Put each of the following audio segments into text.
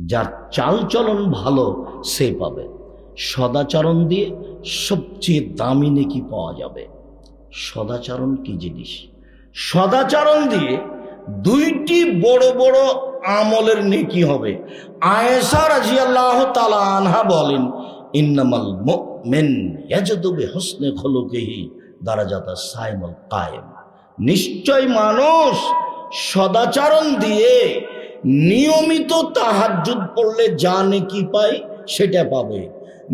যার চালচলন ভালো সে পাবে। সদাচরণ দিয়ে সবচেয়ে দামি নেকি পাওয়া যাবে। সদাচরণ কি জিনিস? সদাচরণ দিয়ে দুইটি বড় বড় আমলের নেকি হবে। আয়েশা রাদিয়াল্লাহু তাআলা আনহা বলেন, ইন্নামাল মুমিন ইয়াজদু বিহুসনি খুলুকিহি দারাজাতা সাইমুল কায়েম। নিশ্চয় মানুষ সদাচরণ দিয়ে নিয়মিত তাহাজ্জুদ পড়লে যা নেকি পায় সেটা পাবে।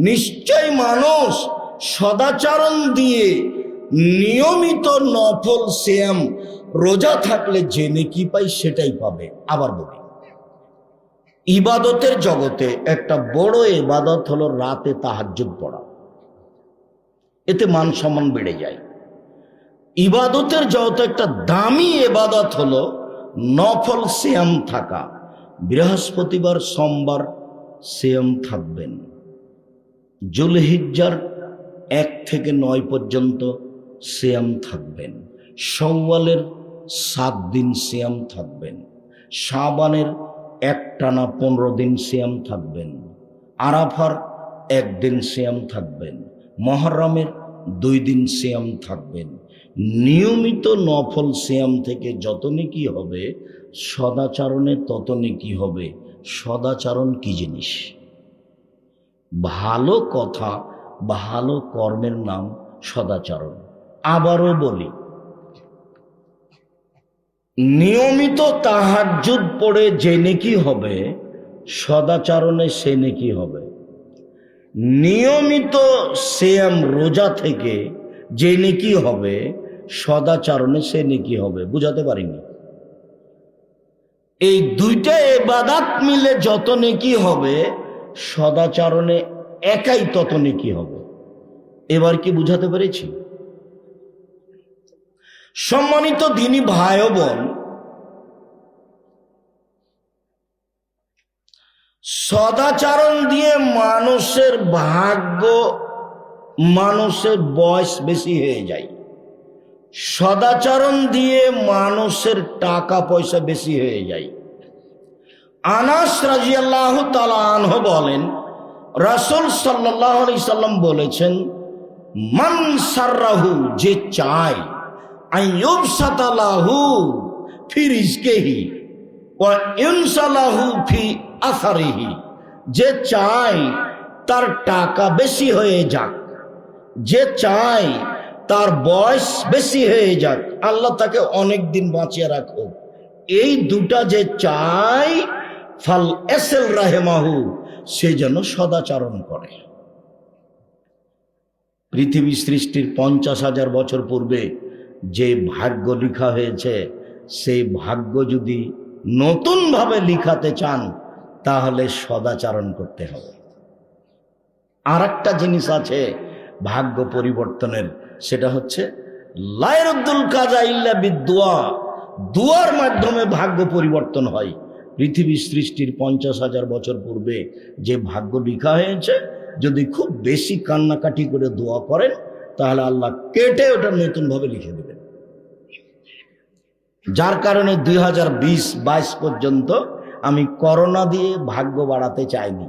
নিশ্চয় মানুষ সদাচরণ দিয়ে নিয়মিত নফল সিয়াম রোজা থাকলে যে নেকি পায় সেটাই পাবে। আবার বলি, ইবাদতের জগতে একটা বড় ইবাদত হলো রাতে তাহাজ্জুদ পড়া। এতে মান সম্মান বেড়ে যায়। ইবাদতের জগতে একটা দামি ইবাদত হলো নফল সিয়াম থাকা। বৃহস্পতিবার সোমবার সিয়াম থাকবেন। জুলহিজ্জার 1 থেকে 9 পর্যন্ত সিয়াম থাকবেন। শাওয়ালের 7 দিন সিয়াম থাকবেন। শাবানের একটানা 15 দিন সিয়াম থাকবেন। আরাফার 1 দিন সিয়াম থাকবেন। মুহররমের 2 দিন সিয়াম থাকবেন। নিয়মিত নফল সিয়াম থেকে যত নেকি হবে, সদাচরণে তত নেকি হবে। সদাচরণ কি জিনিস? ভালো কথা, ভালো কর্মের নাম সদাচরণ। আবারও বলি, নিয়মিত তাহাজ্জুদ পড়ে যে নেকি হবে, সদাচরণে সে নেকি হবে। নিয়মিত সিয়াম রোজা থেকে যে নেকি হবে, সদাচরণে সে নেকি হবে। বুঝাতে পারিনি? এই দুইটা ইবাদত মিলে যত নেকি হবে, সদাচরণে একাই তত নেকি হবে। এবার কি বুঝাতে পেরেছি? সম্মানিত দ্বীনী ভাই ও বোন, সদাচরণ দিয়ে মানুষের ভাগ্য, মানুষের বয়স বেশি হয়ে যায়। সদাচরণ দিয়ে মানুষের টাকা পয়সা বেশি হয়ে যায়। আনাস রাদিয়াল্লাহু তাআলা আনহু বলেন, রাসূল সাল্লাল্লাহু আলাইহি সাল্লাম বলেছেন, মান সাররাহু, যে চায়, আইয়ুবসাতা লাহু ফি রিজকিহি ওয়া ইনসালাহু ফি আসারিহি, যে চায় তার টাকা বেশি হয়ে যাক, যে চায় তার বয়স বেশি হয়ে যাক, আল্লাহ তাকে অনেক দিন বাঁচিয়ে রাখো, এই দুটা যে চায়, ফাল এসেল রাহেমাহু, সে যেন সদাচরণ করে। পৃথিবী সৃষ্টির 50,000 বছর পূর্বে যে ভাগ্য লেখা হয়েছে, সেই ভাগ্য যদি নতুনভাবে লিখাতে চান তাহলে সদাচরণ করতে হবে। আর একটা জিনিস আছে ভাগ্য পরিবর্তনের, সেটা হচ্ছে লা ইয়ারুদ্দুল কাযা ইল্লা বিদুয়া, দুয়ার মাধ্যমে ভাগ্য পরিবর্তন হয়। পৃথিবী সৃষ্টির 50,000 বছর পূর্বে যে ভাগ্য লেখা হয়েছে, যদি খুব বেশি কান্নাকাটি করে দোয়া করেন তাহলে আল্লাহ কেটে ওটা নতুনভাবে লিখে দেবেন। যার কারণে 2020-22 পর্যন্ত আমি করোনা দিয়ে ভাগ্য বাড়াতে চাইনি।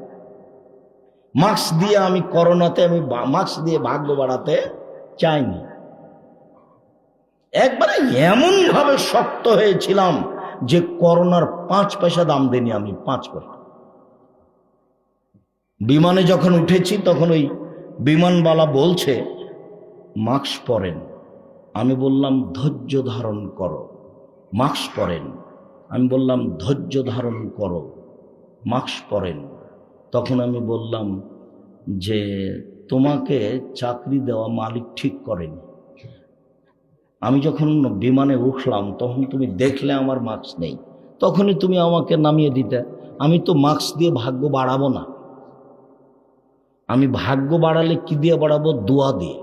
মাস্ক দিয়ে আমি করোনাতে আমি মাস্ক দিয়ে ভাগ্য বাড়াতে চাইনি। একবারে এমন ভাবে শক্ত হয়েছিলাম যে করোনার 5 পয়সা দাম দেনি আমি, 5 পয়সা। বিমানে যখন উঠেছি তখন ওই বিমানওয়ালা বলছে মাস্ক পরেন। আমি বললাম ধৈর্য ধারণ করো, মাস্ক পরেন। আমি বললাম ধৈর্য ধারণ করো, মাস্ক পরেন। তখন আমি বললাম যে তোমাকে চাকরি দেওয়া মালিক ঠিক করেনি। আমি যখন বিমানে উঠলাম তখন তুমি দেখলে আমার মাস্ক নেই, তখনই তুমি আমাকে নামিয়ে দিতে। আমি তো মাস্ক দিয়ে ভাগ্য বাড়াবো না। আমি ভাগ্য বাড়ালে কি দিয়ে বাড়াবো? দোয়া দিয়ে।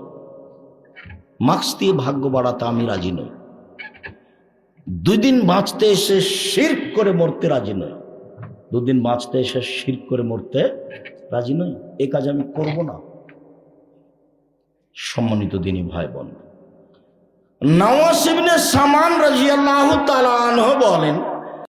মাস্ক দিয়ে ভাগ্য বাড়াতে আমি রাজি নই। 2 দিন বাঁচতে এসে শিরক করে মরতে রাজি নই। 2 দিন বাঁচতে এসে শিরক করে মরতে রাজি নই। এই কাজ আমি করব না। সম্মানিত দ্বীনী ভাই বোন, নওয়াস ইবনে সামান রাদিয়াল্লাহু তাআলা আনহু বলেন,